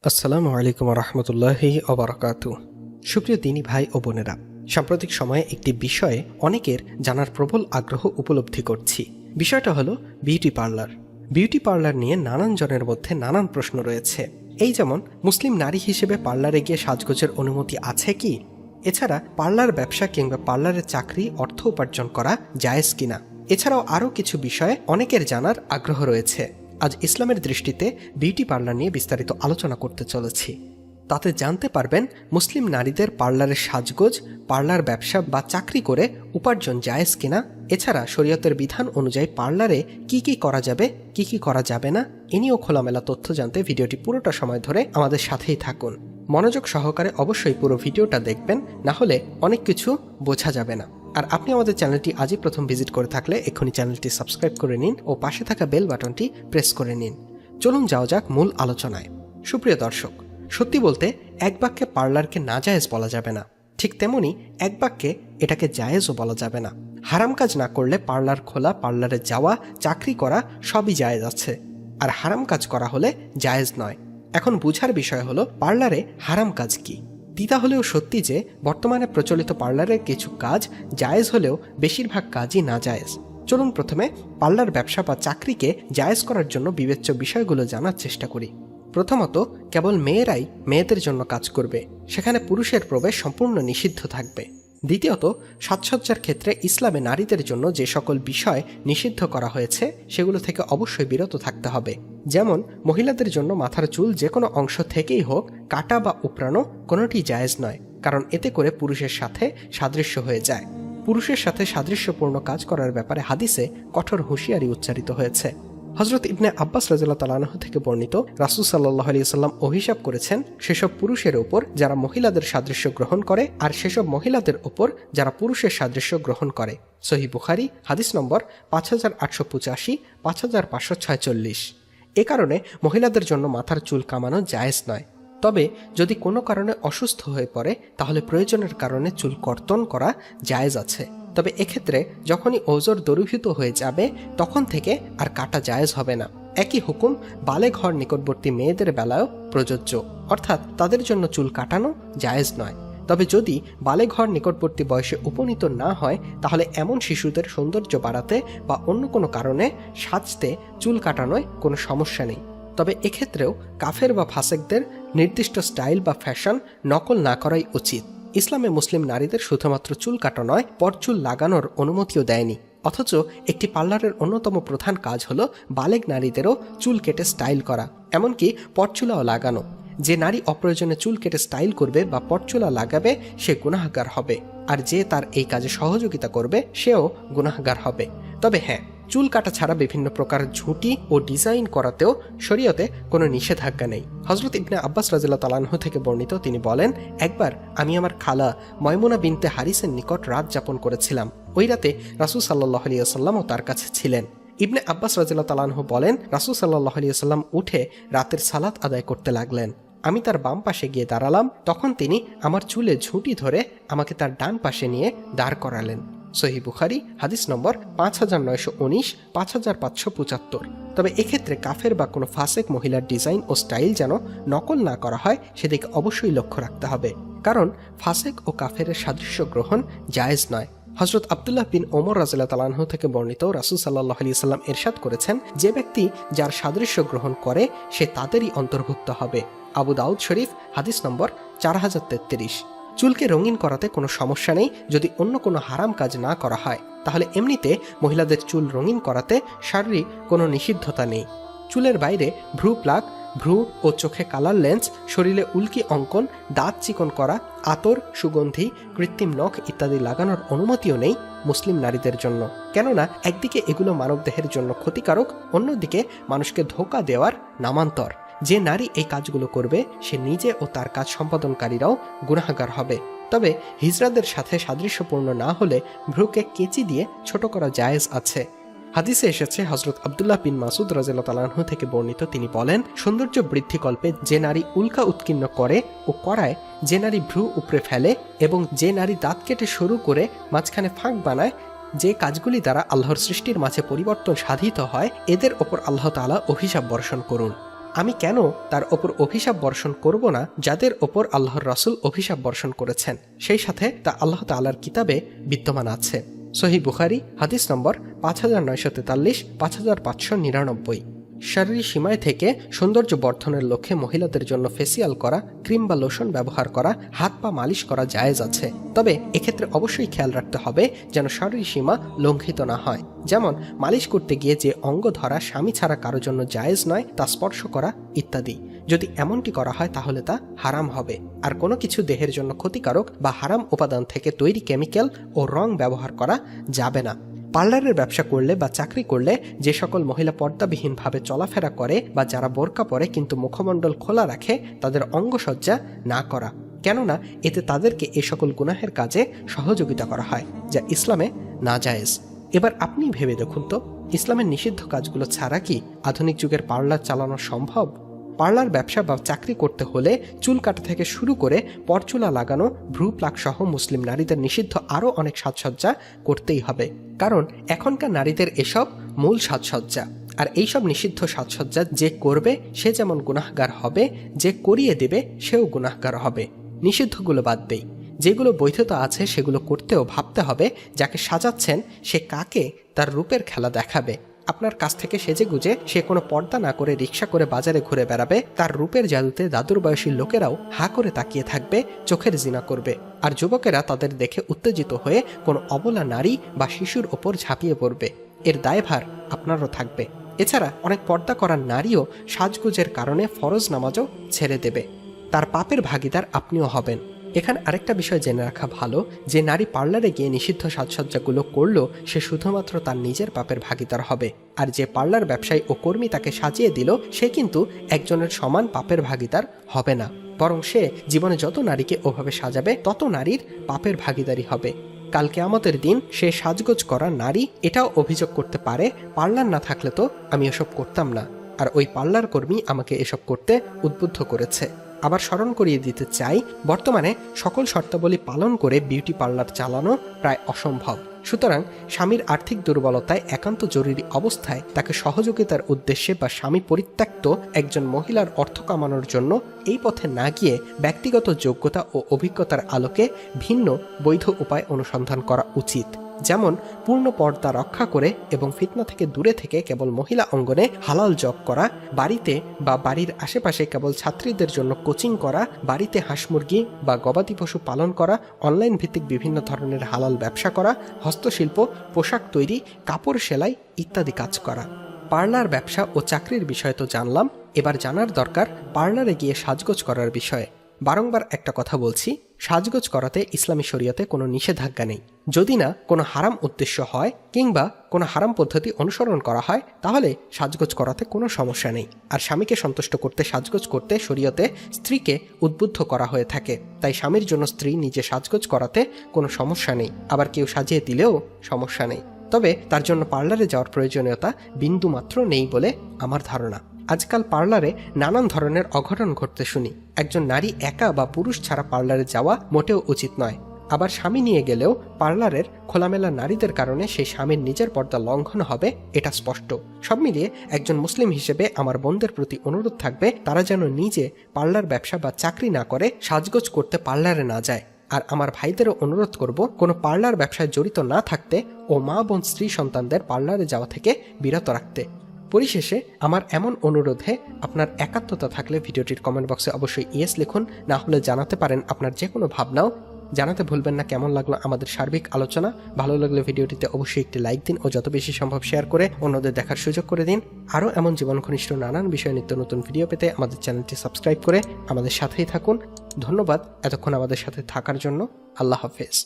আসসালামু আলাইকুম রহমতুল্লাহি ওবারাকাতু। সুপ্রিয় দিনী ভাই ও বোনেরা, সাম্প্রতিক সময়ে একটি বিষয়ে অনেকের জানার প্রবল আগ্রহ উপলব্ধি করছি। বিষয়টা হলো বিউটি পার্লার। বিউটি পার্লার নিয়ে নানান জনের মধ্যে নানান প্রশ্ন রয়েছে। এই যেমন, মুসলিম নারী হিসেবে পার্লারে গিয়ে সাজগোজের অনুমতি আছে কি? এছাড়া পার্লার ব্যবসা কিংবা পার্লারের চাকরি অর্থ উপার্জন করা জায়েজ কিনা? এছাড়াও আরও কিছু বিষয়ে অনেকের জানার আগ্রহ রয়েছে। আজ ইসলামের দৃষ্টিতে বিউটি পার্লার নিয়ে বিস্তারিত আলোচনা করতে চলেছি। তাতে জানতে পারবেন মুসলিম নারীদের পার্লারের সাজগোজ, পার্লার ব্যবসা বা চাকরি করে উপার্জন জায়েজ কিনা, এছাড়া শরীয়তের বিধান অনুযায়ী পার্লারে কি কি করা যাবে, কি কি করা যাবে না, এ নিয়েও খোলামেলা তথ্য জানতে ভিডিওটি পুরোটা সময় ধরে আমাদের সাথেই থাকুন। মনোযোগ সহকারে অবশ্যই পুরো ভিডিওটা দেখবেন, না হলে অনেক কিছু বোঝা যাবে না। আর আপনি আমাদের চ্যানেলটি আজই প্রথম ভিজিট করে থাকলে এক্ষুনি চ্যানেলটি সাবস্ক্রাইব করে নিন ও পাশে থাকা বেল বাটনটি প্রেস করে নিন। চলুন যাওয়া যাক মূল আলোচনায়। সুপ্রিয় দর্শক, সত্যি বলতে এক বাক্যে পার্লারকে নাজায়েজ বলা যাবে না, ঠিক তেমনি এক বাক্যে এটাকে জায়েজও বলা যাবে না। হারাম কাজ না করলে পার্লার খোলা, পার্লারে যাওয়া, চাকরি করা সবই জায়েজ আছে, আর হারাম কাজ করা হলে জায়েজ নয়। এখন বুঝার বিষয় হলো পার্লারে হারাম কাজ কি। দ্বিধা হলেও সত্যি যে বর্তমানে প্রচলিত পার্লারের কিছু কাজ জায়েজ হলেও বেশিরভাগ কাজই না জায়েজ। চলুন প্রথমে পার্লার ব্যবসা বা চাকরিকে জায়েজ করার জন্য বিবেচ্য বিষয়গুলো জানার চেষ্টা করি। প্রথমত, কেবল মেয়েরাই মেয়েদের জন্য কাজ করবে, সেখানে পুরুষের প্রবেশ সম্পূর্ণ নিষিদ্ধ থাকবে। দ্বিতীয়ত, সাজসজ্জার ক্ষেত্রে ইসলামে নারীদের জন্য যে সকল বিষয় নিষিদ্ধ করা হয়েছে সেগুলো থেকে অবশ্যই বিরত থাকতে হবে। যেমন, মহিলাদের জন্য মাথার চুল যে কোনো অংশ থেকেই হোক কাটা বা উপড়ানো কোনোটি জায়েজ নয়, কারণ এতে করে পুরুষের সাথে সাদৃশ্য হয়ে যায়। পুরুষের সাথে সাদৃশ্যপূর্ণ কাজ করার ব্যাপারে হাদিসে কঠোর হুঁশিয়ারি উচ্চারিত হয়েছে। হযরত ইবনে আব্বাস রাদিয়াল্লাহু তাআলা আনহু থেকে বর্ণিত, রাসূল সাল্লাল্লাহু আলাইহি ওয়াসাল্লাম অভিশাপ করেছেন সেসব পুরুষের ওপর যারা মহিলাদের সাদৃশ্য গ্রহণ করে, আর সেসব মহিলাদের ওপর যারা পুরুষের সাদৃশ্য গ্রহণ করে। সহিহ বুখারী হাদিস নম্বর 5885, 5546। এ কারণে মহিলাদের জন্য মাথার চুল কামানো জায়েজ নয়। তবে যদি কোনো কারণে অসুস্থ হয়ে পড়ে তাহলে প্রয়োজনের কারণে চুল কর্তন করা জায়েজ আছে। তবে এক্ষেত্রে যখনই ওজর দূরীভূত হয়ে যাবে তখন থেকে আর কাটা জায়েজ হবে না। একই হুকুম বালেগ হওয়ার নিকটবর্তী মেয়েদের বেলায়ও প্রযোজ্য, অর্থাৎ তাদের জন্য চুল কাটানো জায়েজ নয়। তবে যদি বালেগ হওয়ার নিকটবর্তী বয়সে উপনীত না হয় তাহলে এমন শিশুদের সৌন্দর্য বাড়াতে বা অন্য কোনো কারণে সাজতে চুল কাটানোয় কোনো সমস্যা নেই। তবে এক্ষেত্রেও কাফের বা ফাসেকদের নির্দিষ্ট স্টাইল বা ফ্যাশন নকল না করাই উচিত। ইসলামে মুসলিম নারীদের শুধুমাত্র চুল কাটা নয়, পরচুল লাগানোর অনুমতিও দেয়নি। অথচ একটি পার্লারের অন্যতম প্রধান কাজ হলো বালেগ নারীদেরও চুল কেটে স্টাইল করা, এমনকি পরচুলাও লাগানো। যে নারী অপ্রয়োজনে চুল কেটে স্টাইল করবে বা পরচুলা লাগাবে সে গুনাহগার হবে, আর যে তার এই কাজে সহযোগিতা করবে সেও গুনাহগার হবে। তবে হ্যাঁ, চুল কাটা ছাড়া বিভিন্ন প্রকার ঝুঁটি ও ডিজাইন করাতেও শরীয়তে কোনো নিষেধাজ্ঞা নেই। হযরত ইবনে আব্বাস রাদিয়াল্লাহু তাআলা আনহু থেকে বর্ণিত, তিনি বলেন, একবার আমি আমার খালা ময়মুনা বিনতে হারিসের নিকট রাত যাপন করেছিলাম। ওই রাতে রাসূল সাল্লাল্লাহু আলাইহি ওয়াসাল্লামও তার কাছে ছিলেন। ইবনে আব্বাস রাদিয়াল্লাহু তাআলা আনহু বলেন, রাসূল সাল্লাল্লাহু আলাইহি ওয়াসাল্লাম উঠে রাতের সালাত আদায় করতে লাগলেন। আমি তার বাম পাশে গিয়ে দাঁড়ালাম, তখন তিনি আমার চুলে ঝুঁটি ধরে আমাকে তার ডান পাশে নিয়ে দাঁড় করালেন। সহিহ বুখারী হাদিস নম্বর 5919, 5575। তবে এক্ষেত্রে কাফের বা কোনো ফাসেক মহিলার ডিজাইন ও স্টাইল যেন নকল না করা হয় সেদিকে অবশ্যই লক্ষ্য রাখতে হবে, কারণ ফাসেক ও কাফের সাদৃশ্য গ্রহণ জায়েজ নয়। হযরত আব্দুল্লাহ বিন ওমর রাদিয়াল্লাহু তাআলা আনহু থেকে বর্ণিত, রাসূল সাল্লাল্লাহু আলাইহি ওয়াসাল্লাম ইরশাদ করেছেন, যে ব্যক্তি যার সাদৃশ্য গ্রহণ করে সে তাদেরই অন্তর্ভুক্ত হবে। আবু দাউদ শরীফ হাদিস নম্বর 4033। চুলকে রঙিন করাতে কোনো সমস্যা নেই যদি অন্য কোনো হারাম কাজ না করা হয়, তাহলে এমনিতে মহিলাদের চুল রঙিন করাতে শারীরিক কোনো নিষিদ্ধতা নেই। চুলের বাইরে ভ্রু প্লাক, ভ্রু ও চোখে কালার লেন্স, শরীরে উল্কি অঙ্কন, দাঁত চিকন করা, আতর, সুগন্ধি, কৃত্রিম নখ ইত্যাদি লাগানোর অনুমতিও নেই মুসলিম নারীদের জন্য। কেননা একদিকে এগুলো মানবদেহের জন্য ক্ষতিকারক, অন্যদিকে মানুষকে ধোঁকা দেওয়ার নামান্তর। যে নারী এই কাজগুলো করবে সে নিজে ও তার কাজ সম্পাদনকারীরাও গুনাহগার হবে। তবে হিজড়াদের সাথে সাদৃশ্যপূর্ণ না হলে ভ্রুকে কেচি দিয়ে ছোট করা জায়েজ আছে। হাদিসে এসেছে, হযরত আব্দুল্লাহ বিন মাসুদ রাদিয়াল্লাহু তাআলা আনহু থেকে বর্ণিত, তিনি বলেন, সৌন্দর্য বৃদ্ধিকল্পে যে নারী উল্কা উৎকীর্ণ করে ও করায়, যে নারী ভ্রু উপড়ে ফেলে এবং যে নারী দাঁত কেটে শুরু করে মাঝখানে ফাঁক বানায়, যে কাজগুলি দ্বারা আল্লাহর সৃষ্টির মাঝে পরিবর্তন সাধিত হয়, এদের ওপর আল্লাহ তাআলা অভিশাপ বর্ষণ করুন। আমি কেন তার ওপর অভিশাপ বর্ষণ করব না যাদের ওপর আল্লাহর রাসূল অভিশাপ বর্ষণ করেছেন, সেই সাথে তা আল্লাহ তাআলার কিতাবে বিদ্যমান আছে। সহিহ বুখারী হাদিস নম্বর 5943, 5599। শারীরিক সীমায় থেকে সৌন্দর্য বর্ধনের লক্ষ্যে মহিলাদের জন্য ফেসিয়াল করা, ক্রিম বা লোশন ব্যবহার করা, হাত পা মালিশ করা জায়েজ আছে। তবে এক্ষেত্রে অবশ্যই খেয়াল রাখতে হবে যেন শারীরিক সীমা লঙ্ঘিত না হয়। যেমন মালিশ করতে গিয়ে যে অঙ্গ ধরা স্বামী ছাড়া কারো জন্য জায়েজ নয় তা স্পর্শ করা ইত্যাদি। যদি এমনটি করা হয় তাহলে তা হারাম হবে। আর কোনো কিছু দেহের জন্য ক্ষতিকারক বা হারাম উপাদান থেকে তৈরি কেমিক্যাল ও রং ব্যবহার করা যাবে না। পার্লারের ব্যবসা করলে বা চাকরি করলে যে সকল মহিলা পর্দাবিহীনভাবে চলাফেরা করে বা যারা বোরকা পরে কিন্তু মুখমণ্ডল খোলা রাখে, তাদের অঙ্গসজ্জা না করা, কেননা এতে তাদেরকে এ সকল গুনাহের কাজে সহযোগিতা করা হয়, যা ইসলামে নাজায়েজ। এবার আপনি ভেবে দেখুন তো, ইসলামের নিষিদ্ধ কাজগুলো ছাড়া কি আধুনিক যুগের পার্লার চালানো সম্ভব? পার্লার ব্যবসা বা চাকরি করতে হলে চুল কাটা থেকে শুরু করে পরচুলা লাগানো, ভ্রু প্লাক সহ মুসলিম নারীদের নিষিদ্ধ আরও অনেক সাজসজ্জা করতেই হবে, কারণ এখনকার নারীদের এসব মূল সাজসজ্জা। আর এইসব নিষিদ্ধ সাজসজ্জা যে করবে সে যেমন গুনাহগার হবে, যে করিয়ে দেবে সেও গুনাহগার হবে। নিষিদ্ধগুলো বাদ দেই, যেগুলো বৈধতা আছে সেগুলো করতেও ভাবতে হবে যাকে সাজাচ্ছেন সে কাকে তার রূপের খেলা দেখাবে। আপনার কাছ থেকে সেজে গুজে সে কোনো পর্দা না করে রিক্সা করে বাজারে ঘুরে বেড়াবে, তার রূপের জাদুতে দাদুর বয়সী লোকেরাও হা করে তাকিয়ে থাকবে, চোখের জিনা করবে। আর যুবকেরা তাদের দেখে উত্তেজিত হয়ে কোনো অবলা নারী বা শিশুর ওপর ঝাঁপিয়ে পড়বে। এর দায়ভার আপনারও থাকবে। এছাড়া অনেক পর্দা করার নারীও সাজগুজের কারণে ফরজ নামাজও ছেড়ে দেবে, তার পাপের ভাগিদার আপনিও হবেন। এখানে আরেকটা বিষয় জেনে রাখা ভালো, যে নারী পার্লারে গিয়ে নিষিদ্ধ সাজসজ্জাগুলো করলো সে শুধুমাত্র তার নিজের পাপের ভাগিদার হবে, আর যে পার্লার ব্যবসায়ী ও কর্মী তাকে সাজিয়ে দিল সে কিন্তু একজনের সমান পাপের ভাগিদার হবে না, বরং সে জীবনে যত নারীকে ওভাবে সাজাবে তত নারীর পাপের ভাগিদারি হবে। কাল কিয়ামতের দিন সে সাজগোজ করা নারী এটাও অভিযোগ করতে পারে, পার্লার না থাকলে তো আমি এসব করতাম না, আর ওই পার্লার কর্মী আমাকে এসব করতে উদ্বুদ্ধ করেছে। আবার স্মরণ করিয়ে দিতে চাই, বর্তমানে সকল শর্তাবলী পালন করে বিউটি পার্লার চালানো প্রায় অসম্ভব। সুতরাং স্বামীর আর্থিক দুর্বলতায় একান্ত জরুরি অবস্থায় তাকে সহযোগিতার উদ্দেশ্যে বা স্বামী পরিত্যক্ত একজন মহিলার অর্থ কামানোর জন্য এই পথে না গিয়ে ব্যক্তিগত যোগ্যতা ও অভিজ্ঞতার আলোকে ভিন্ন বৈধ উপায় অনুসন্ধান করা উচিত। যেমন পূর্ণ পর্দা রক্ষা করে এবং ফিতনা থেকে দূরে থেকে কেবল মহিলা অঙ্গনে হালাল জব করা, বাড়িতে বা বাড়ির আশেপাশে কেবল ছাত্রীদের জন্য কোচিং করা, বাড়িতে হাঁস মুরগি বা গবাদি পশু পালন করা, অনলাইন ভিত্তিক বিভিন্ন ধরনের হালাল ব্যবসা করা, হস্তশিল্প, পোশাক তৈরি, কাপড় সেলাই ইত্যাদি কাজ করা। পার্লার ব্যবসা ও চাকরির বিষয় তো জানলাম, এবার জানার দরকার পার্লারে গিয়ে সাজগোজ করার বিষয়ে। বারংবার একটা কথা বলছি, সাজগোজ করাতে ইসলামী শরীয়তে কোনো নিষেধাজ্ঞা নেই। যদি না কোনো হারাম উদ্দেশ্য হয় কিংবা কোনো হারাম পদ্ধতি অনুসরণ করা হয় তাহলে সাজগোজ করাতে কোনো সমস্যা নেই। আর স্বামীকে সন্তুষ্ট করতে সাজগোজ করতে শরীয়তে স্ত্রীকে উদ্বুদ্ধ করা হয়ে থাকে, তাই স্বামীর জন্য স্ত্রী নিজে সাজগোজ করাতে কোনো সমস্যা নেই, আবার কেউ সাজিয়ে দিলেও সমস্যা নেই। তবে তার জন্য পার্লারে যাওয়ার প্রয়োজনীয়তা বিন্দুমাত্র নেই বলে আমার ধারণা। আজকাল পার্লারে নানান ধরনের অঘটন ঘটতে শুনি। একজন নারী একা বা পুরুষ ছাড়া পার্লারে যাওয়া মোটেও উচিত নয়। আবার স্বামী নিয়ে গেলেও পার্লারের খোলামেলা নারীদের কারণে সেই স্বামীর নিজের পর্দা লঙ্ঘন হবে, এটা স্পষ্ট। সব মিলিয়ে একজন মুসলিম হিসেবে আমার বোনদের প্রতি অনুরোধ থাকবে তারা যেন নিজে পার্লার ব্যবসা বা চাকরি না করে সাজগোজ করতে পার্লারে না যায়। আর আমার ভাইদেরও অনুরোধ করব কোনো পার্লার ব্যবসায় জড়িত না থাকতে ও মা বোন স্ত্রী সন্তানদের পার্লারে যাওয়া থেকে বিরত রাখতে। পরিশেষে আমার এমন অনুরোধে আপনার একাত্মতা থাকলে ভিডিওটির কমেন্ট বক্সে অবশ্যই ইয়েস লিখুন, না হলে জানাতে পারেন আপনার যে কোনো ভাবনাও। জানাতে ভুলবেন না কেমন লাগলো আমাদের সার্বিক আলোচনা। ভালো লাগলে ভিডিওটিতে অবশ্যই একটি লাইক দিন ও যত বেশি সম্ভব শেয়ার করে অন্যদের দেখার সুযোগ করে দিন। আরও এমন জীবন ঘনিষ্ঠ নানান বিষয়ে নিত্য নতুন ভিডিও পেতে আমাদের চ্যানেলটি সাবস্ক্রাইব করে আমাদের সাথেই থাকুন। ধন্যবাদ এতক্ষণ আমাদের সাথে থাকার জন্য। আল্লাহ হাফেজ।